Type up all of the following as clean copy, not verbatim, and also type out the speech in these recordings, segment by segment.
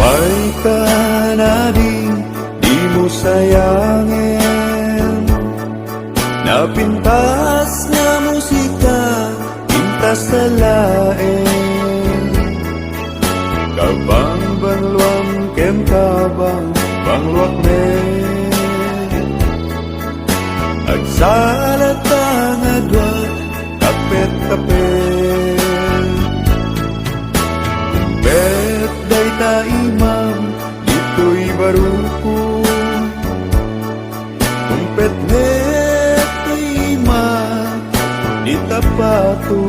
May ka na din, di mo sayangin. Napintas na musika, pintas sa lain. Kabang banluam kem kabang bangluak men. Agsalata nga dwat, kapet-kapet. Kumpet day ta imam, dito'y baruko. Kumpet net ta imam, di tapato.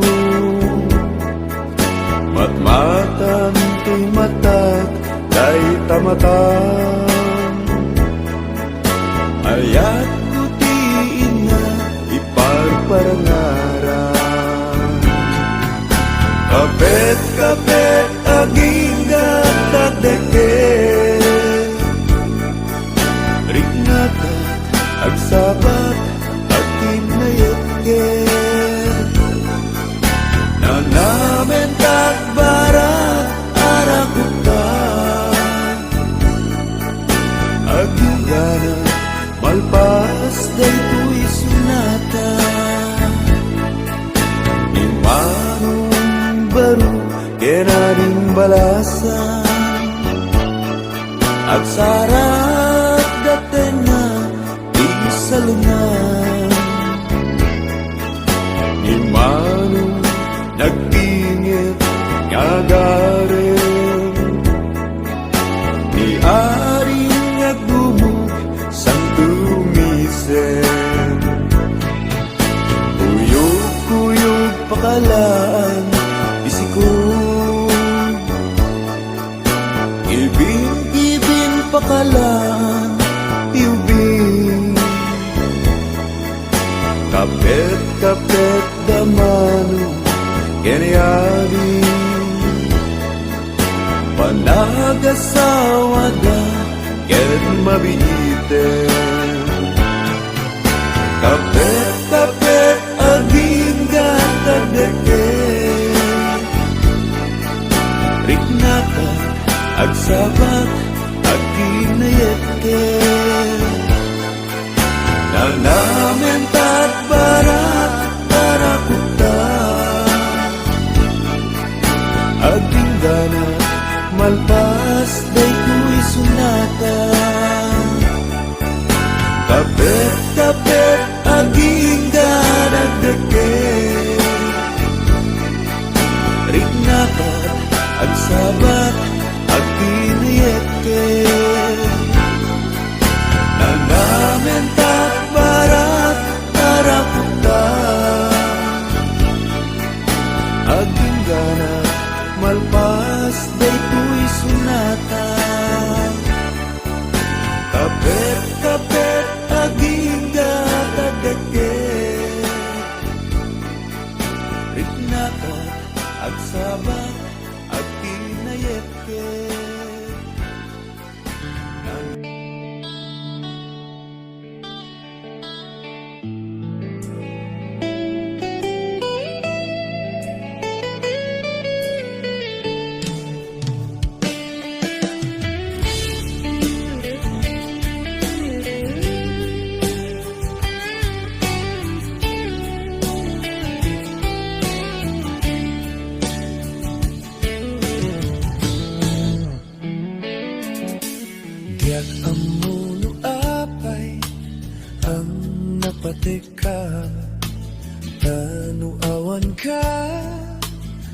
Matmatan to'y matat, day tamatan. Ayat kutiin na, iparparangaran. Kapet-kapet aging gatagdeket. Rignata agsabat atin na yetket. Nanamen takbarat arakutan. Aging gana malpas daytoy sunata. Imanong baru kenaring balasan. Agsarat daten na di salungan. Imanong nagtingit ngagarin. Ni aring nagdumog sang tumisen. Kuyog-kuyog pakalaan isikog. Ilbing-ibing pakalaan iubing. Kapet-kapet damano kenyari. Panagasawa da ket mabiiten. Kapet-kapet aging gatagdeket. Riknata agsabat aging nayetket. Nanamen takbarat arakutan. Aging gana malpas daytoy sunata. Kapet-kapet aging gatagdeket. Riknakat agsabat aging nayetket. Nanamen takbarat arakutan. Aging gana malpas daytoy sunata. Kapet-kapet aging gatagdeket. Riknakat agsabat aging nayetket. Diyak amuno apay ang napatika. Tanuawan ka,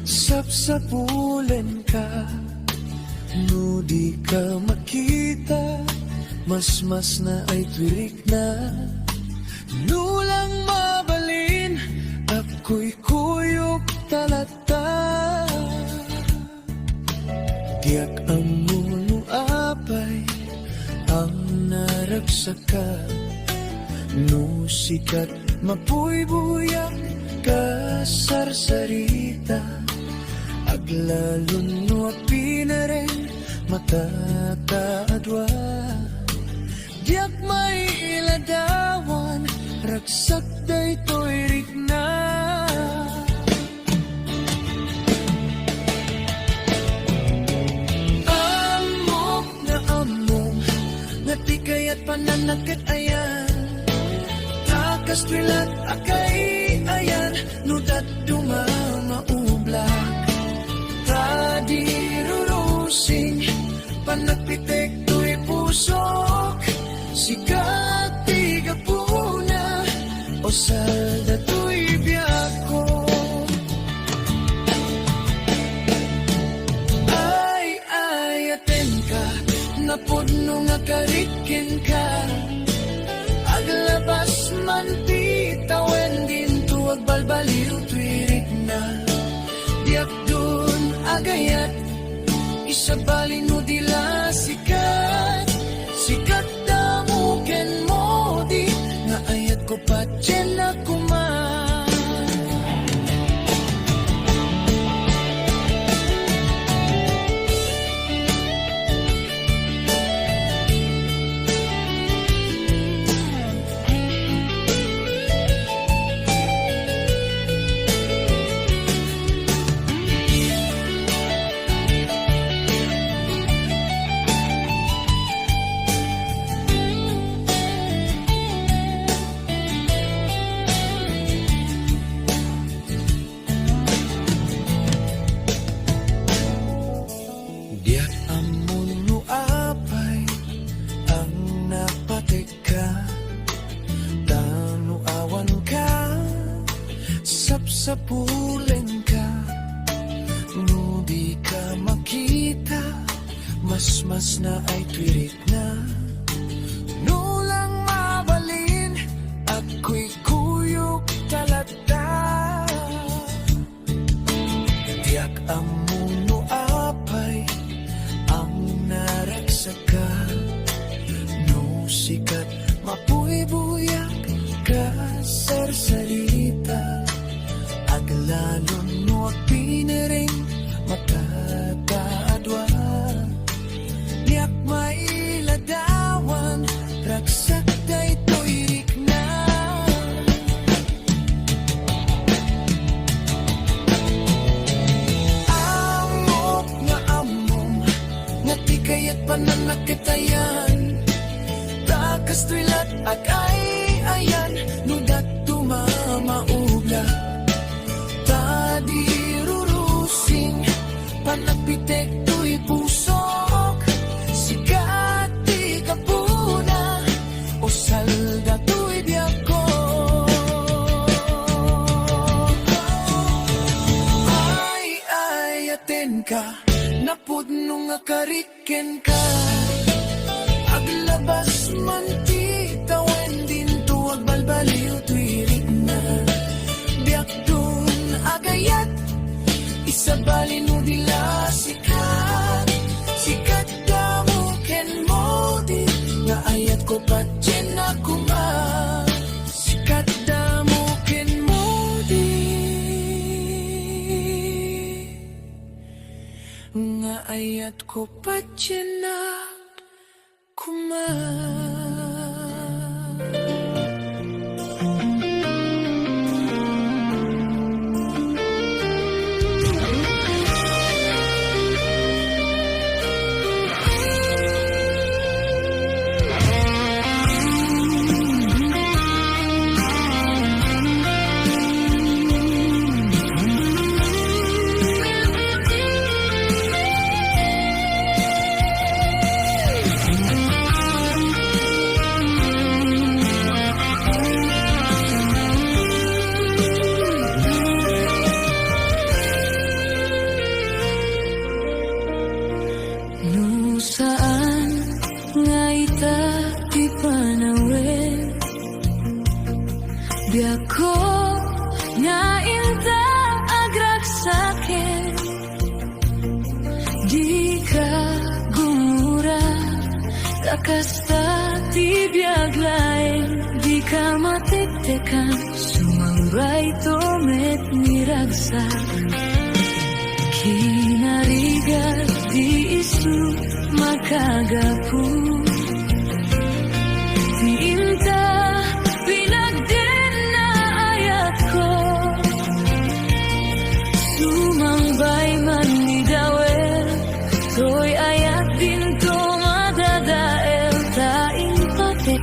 sapsapulen ka. No di ka makita, mas na ay twirik na. Nulang mabalin, ako'y kuyog talata. Diyak amuno apay ang naragsaka. No sikat mapuybuyak kasarsarita. Aglalon no apinaren matataadwa. Diyak may iladawan, ragsak daytoy rikna. Amo pananakit ayan, takas twilat akay ayan, nudat dumamaublak, tadirurusing, panagpitek to'y pusok, sikat tigapuna, o salda to'y biyako. Ay, aten ka, napudno nga karikin ka, aglabas man pitawen din tuwag balbaliw twirik na, diak dun agayat, isabalin mo dila sikat, sikat damuken mo di, nga ayat ko pa dyan na kuman. Diyak amon no apay ang napatika, tanu awan ka, sapsapulen ka, no di ka makita, mas na ay twirik na, no lang mabalin, ako'y kuyok talata. Diyak amon no apay ang naragsaka, no sikat mapuy-buyak ka sarsalita, aglalon no pinaring makataadwa, niyak mailadawan, ragsak day to'y na. Amok nga amom, nga tikayat pananakit ayan, takas twilat akay ayan, nudat tumamaubla, tadirurusing, panagpitek to'y pusok, sikat di kapuna, o salda to'y biyako. Ay, aten ka, napudno nga kariken ka, aglabas man titawen din tuwag balbaliw twirik na, biyak dun agayat, isabalin mo dila sikat, sikat damuken mo di, nga ayat ko pa dyan na kuman, sikat damuken mo di, nga ayat ko pa dyan na kuman. Saan nga ita di panawin, biyak ko nga inta agragsakin, di ka gumura, takas ta ti biyag lain, di ka matiktekan, sumangray tomet niragsak, kinarigat di isu makagapu, tinta pinagden na ayat ko, sumangbay man ni dawel, to'y ayat din to madadael, taing patek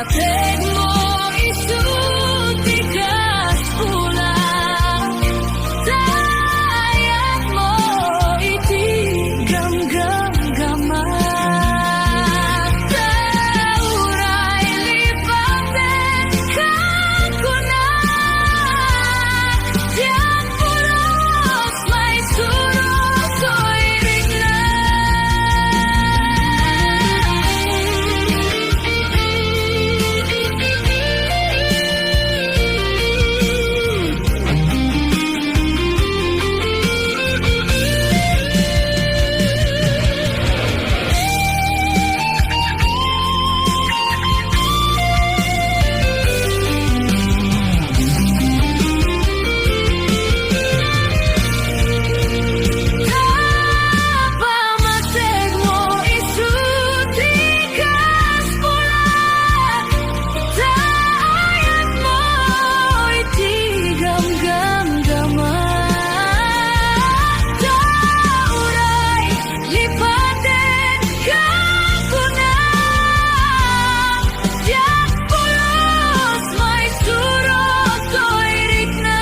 Mateg mo isuti kas pula, dayat mo iti gam-gam-gama. Tauray lipaten kakuna, diyan pulos may surot ko'y rigna. Pamateg mo isuti kas pula, dayat mo iti gam-gam-gama. Tauray lipaten kakuna, diyan pulos may surot ko'y rigna.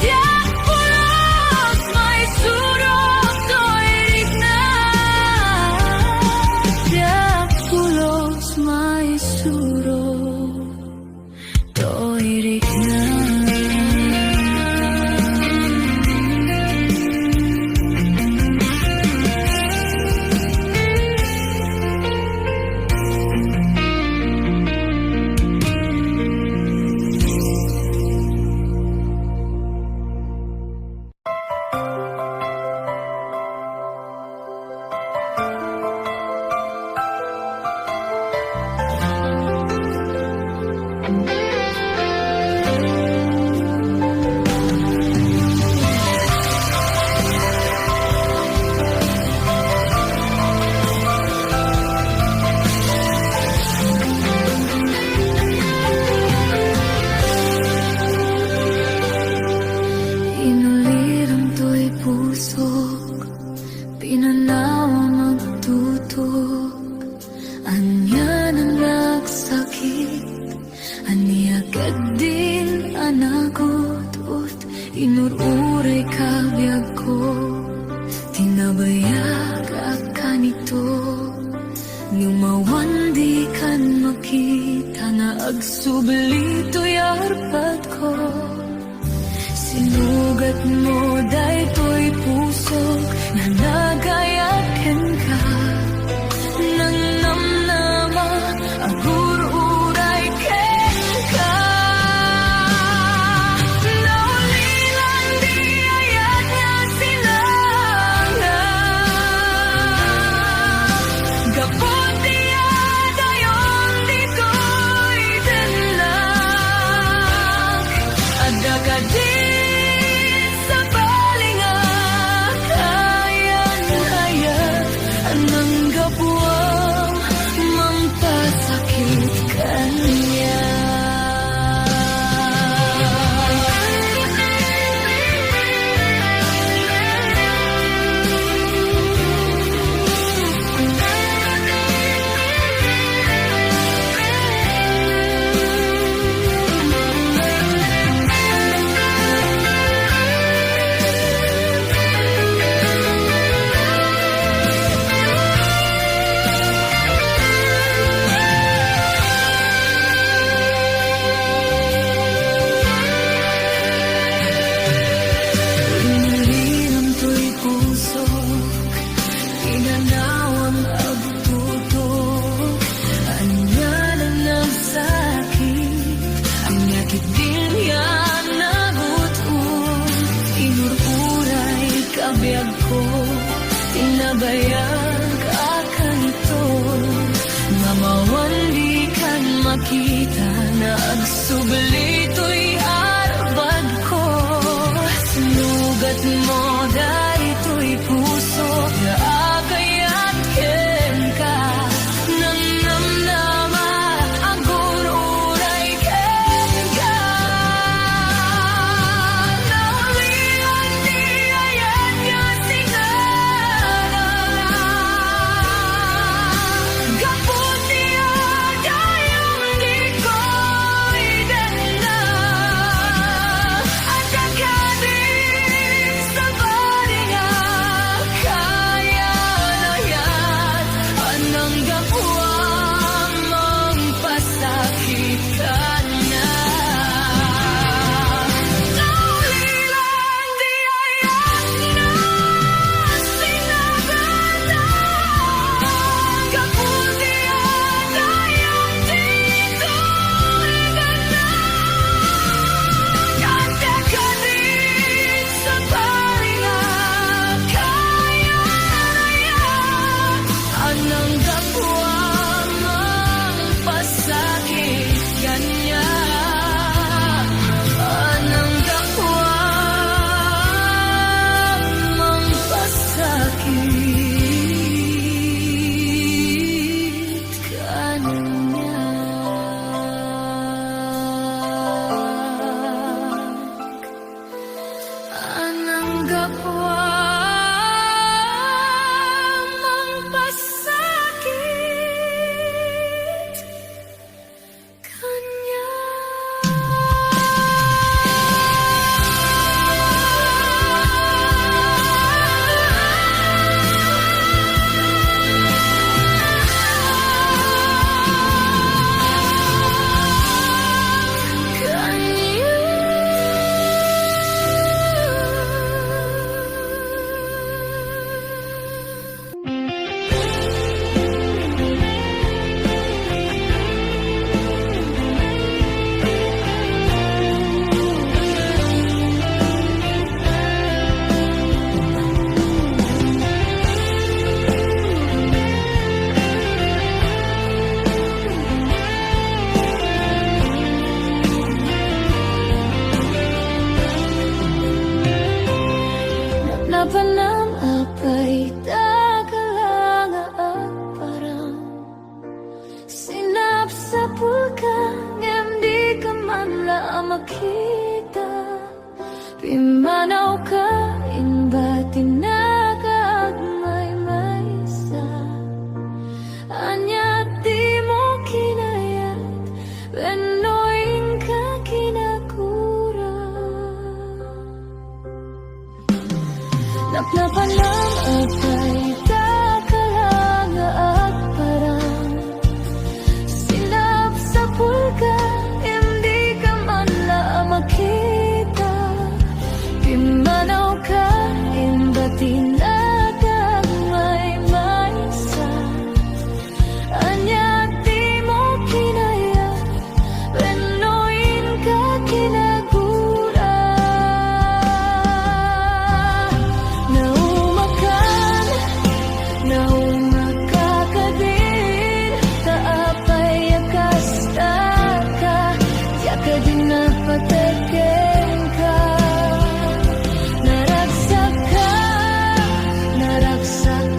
Diyan pulos may surot ko'y rigna. Diyan pulos may surot ko'y rigna. Inuliram to'y pusok, pinanawa magtutok. Anya nang nagsakit, aniagad din anagot. Inururay kabiyag ko, tinabayag akanito. Lumawan di kan makita, na agsubli to'y arpat ko. Sinugat mo daytoy pusok, na nagayaken ka. Nang namnama agur-uray ken ka. Naulilan di ayat nga sinanga, gapot diya dayon dito'y tenlag. Adagadi sa balingak, ayan-ayan anang gabuang mampasakit kanya. Inuliram to'y pusok, pinanawang agtutok. Anya nang nagsakit, ang yakit din yan nagutom. Inururay kabiyag ko, tinabayag akanito. Mamawan di kan makita, na agsubli to'y arbad ko. Sinugat mo daytoy puso, na agayat ken ka. Nang namnama agur-uray ken ka. Naulilan di ayat nga sinanga, gapot diya makita. Pimanaw ka, inba tinagagmay maysa. Anya di mo kinayat, wenoin ka kinakura. Naplapan lang agay takalanga at parang silap sa pulga, hindi ka man la makita. Pimanaw ka, imba tinagagmay maysa. Anya di mo kinayat, wenoin ka kinagura. Naumakan, naumakakadin, kaapay akasta ka, yaka din napatagin ka. Naragsak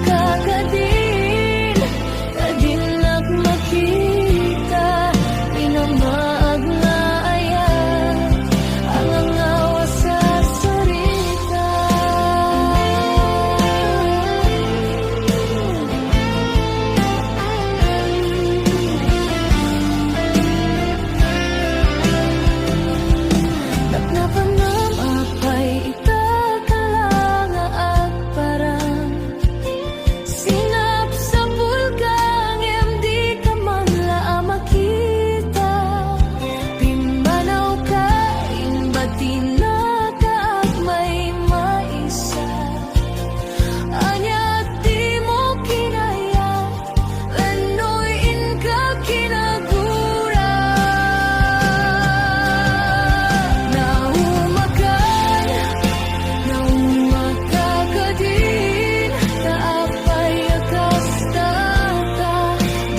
ka kadin, kadinak makita. Pinamaag na ayan, ang angawa sa sarita. Naplapanam apay itakalanga at parang sinap sa bulgang, di ka man la makita. Pimanaw ka, imba tinagagmay maisa. Anya di mo kinaya, wenoin ka kinagura. Naumakan, naumakakadin, kaapay akasta ka,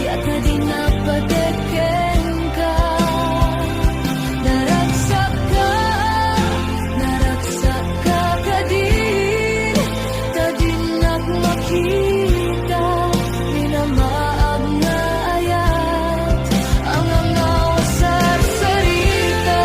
yaka din napateken ka. Naragsak ka kadin, kadinak makita. Pinamaag na ayat, ang angaw sa sarita.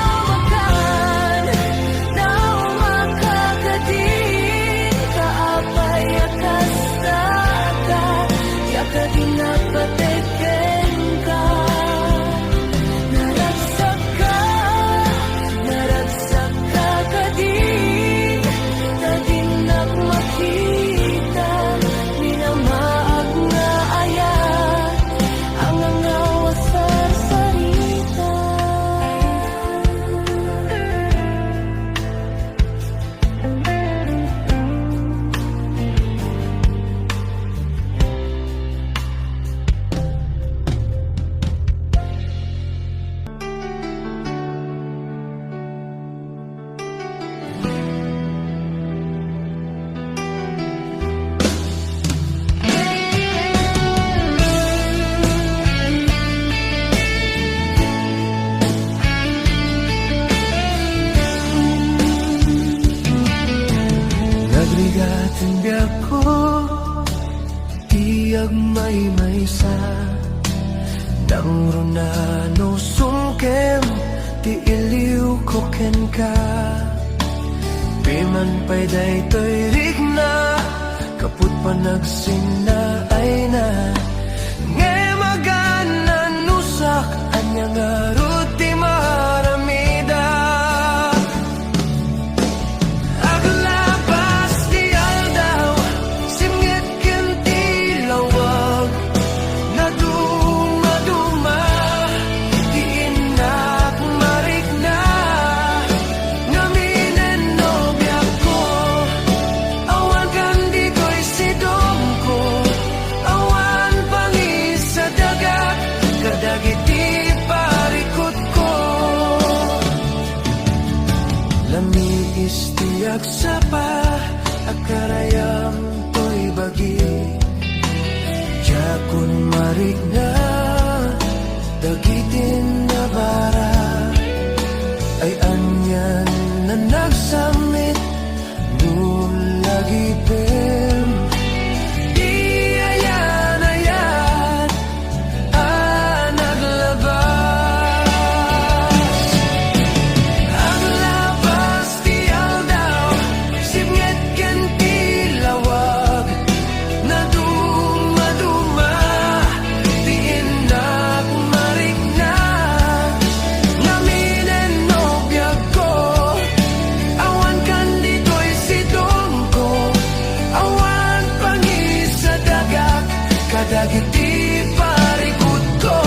Naumakan, naumakakadin, kaapay akasta ka, yaka din napateken ka. Naragsak ka kadin, kadinak makita. Minamaag na ayat, ang angawa sa sarita. Nagrigatin biyako, tiyag maysa. Nang runano sungkem, ti iliw ko ken ka. Piman pa'y daytoy rigna, kaput pa nagsina ay na. Ngay maganan nusak, anyang arut ti maramida. Aglabas ti aldaw, simngit ken ti lawag. Naduma-duma, ti inak marikna. Ngaminen nobya ko, awan kan di ko'y sidong ko. Awan pangisa dagat, kadagiti parikot ko. Lamiis ti agsapa, akarayam to'y bagi Yakun marigna dagitin na bara ay anyan na nagsamit nulagi pem di ayan ayan naglabas ang labas ti aldaw sibnget ken ti lawag na dumaduma ti inak marigna naminen no biag ko awan kan dito'y sidong ko awan pangisa dagak kadagiti parikot ko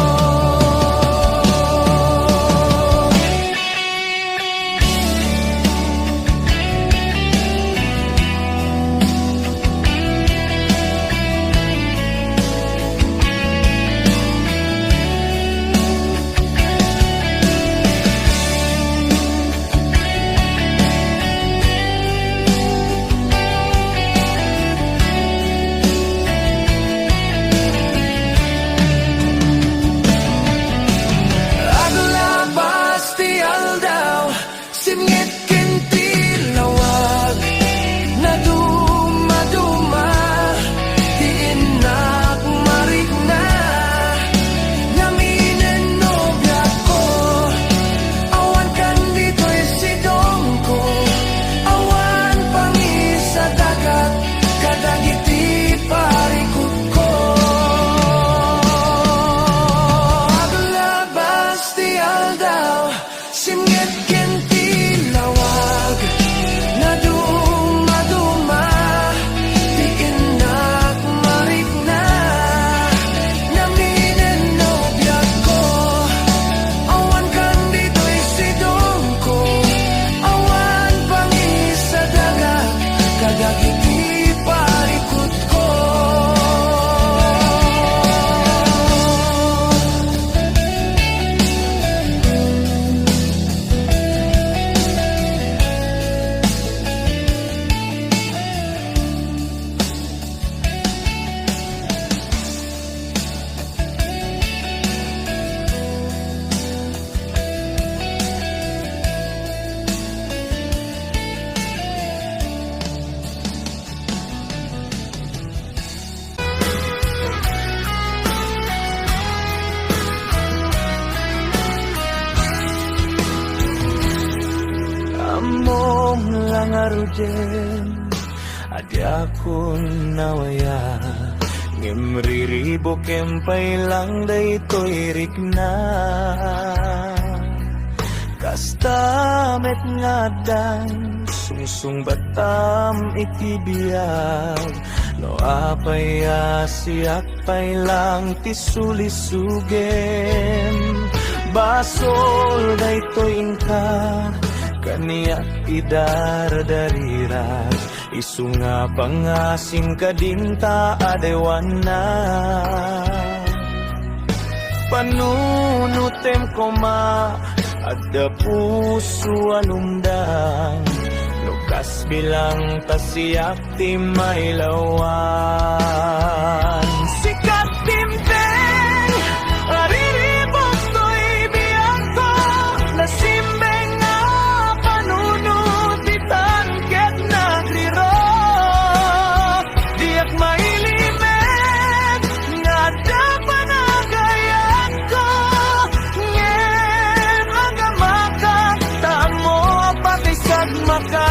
Aglabas ti aldaw sibnget ken ti lawag na dumaduma ti inak marigna naminen no biag ko awan kan dito'y sidong ko awan pangisa dagat kadagiti parikot ko aglabas ti aldaw sibnget ken ti lawag na dumaduma ti inak marigna naminen no biag ko awan kan dito'y sidong ko awan pangisa dagat kadagiti parikot ko Amom lang arujen adi akun nawaya ngimriribo kempay lang daytoy rikna kastamet ngadan sungsung batam iti biyag no apay asiak pay lang ti sulisugem basol daytoy inka kaniyak idardarira isunga pangasing kadinta adewan na panunutem koma adda puso alumdang lukas bilang tasiyak ti mailawan sikat timpeng ariribok to'y biyang ko nasimbeng nga panunod itangket nagriro diyak mailimet nga da panagayat ko ngem agamaka tamo pati sagmaka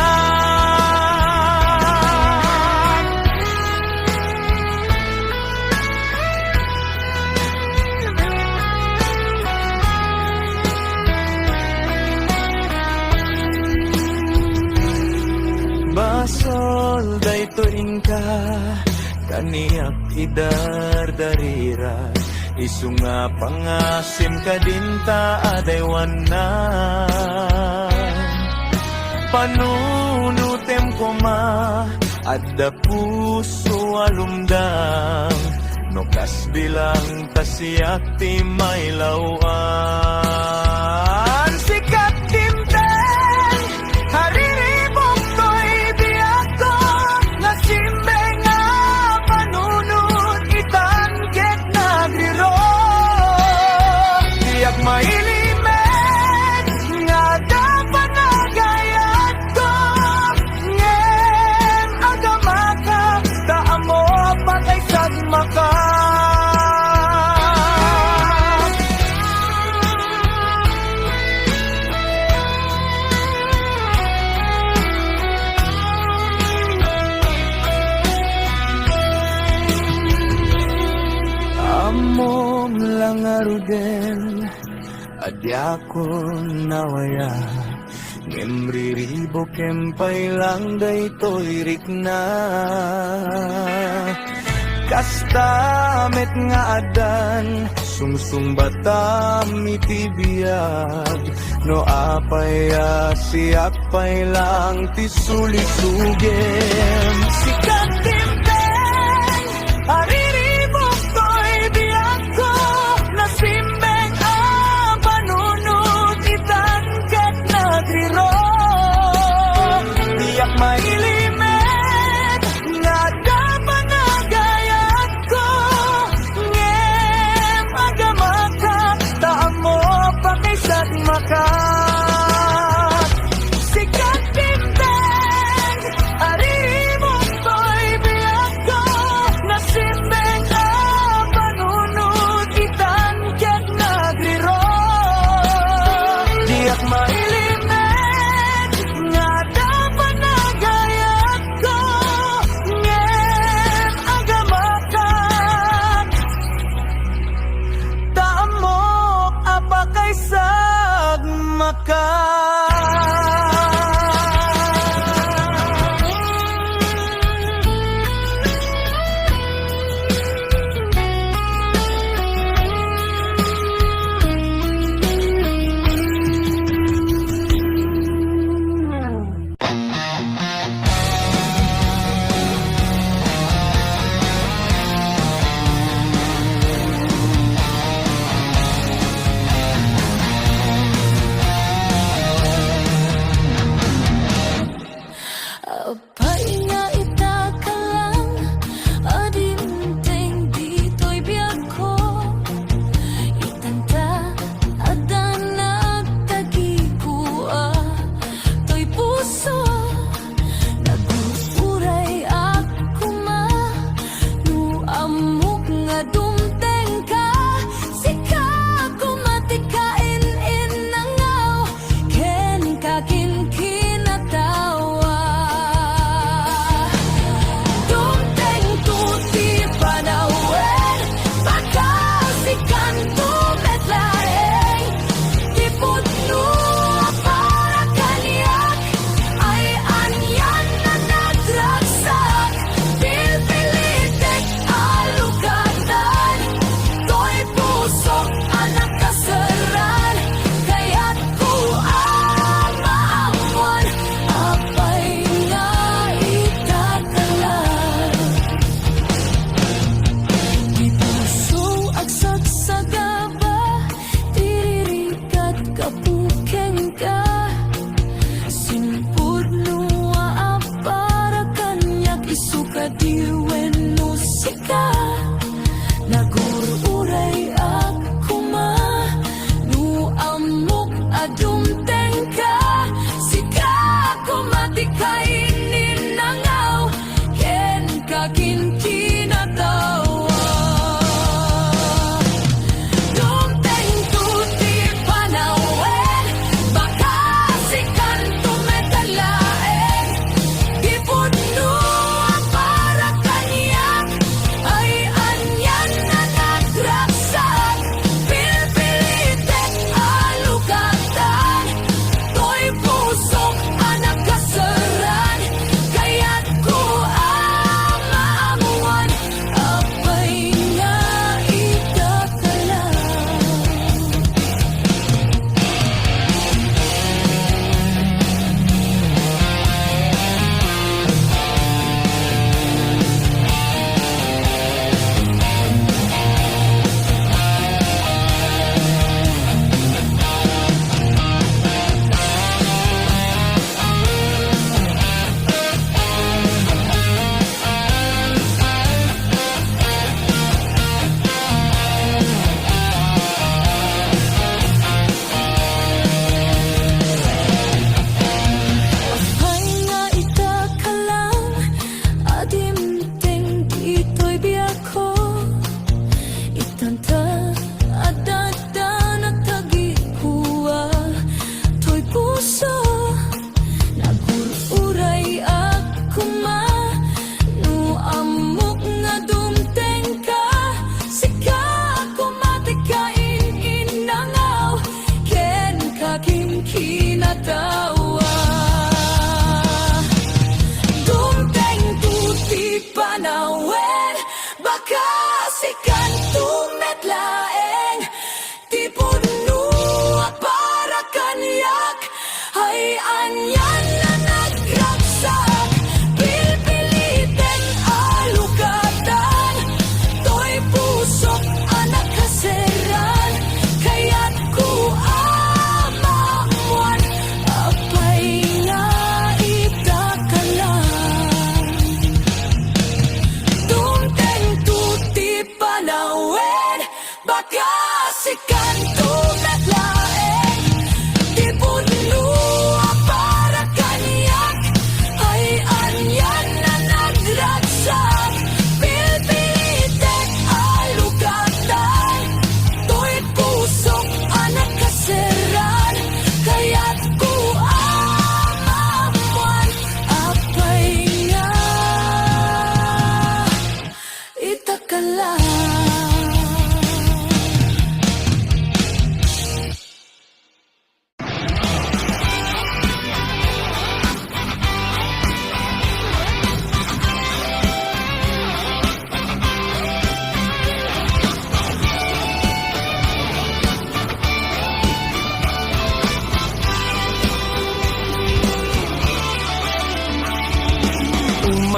basol daytoy ka kaniyak idardarira isunga pangasim kadinta adaywan na panunutem koma adda puso alumdang nokas bilang tasiyak ti mailawan sikat timten hariribok to'y biyak ko Diakon nawaya Ngemriribo kempay lang daytoy rikna Kastamet nga adan Sungsung batam itibiyag No apaya siyak pay lang tisulisugem Sikat timpeng Ariribok ko'y biyag ko Nasimbeng ang panunod Itan ket nagriro Tiyak mailimet Nga dapanagayat ko Ngem agamaka Taamo pakisan makat Sikat timpeng Ariribok ko'y biyag ko Nasimbeng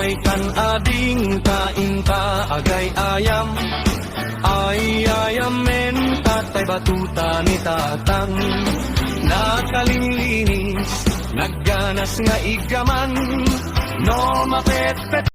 May tanading kain ta agay ayam. Ay ayamen tatay batuta ni tatang. Nakalilinis, nagganas nga igaman. No mapetpet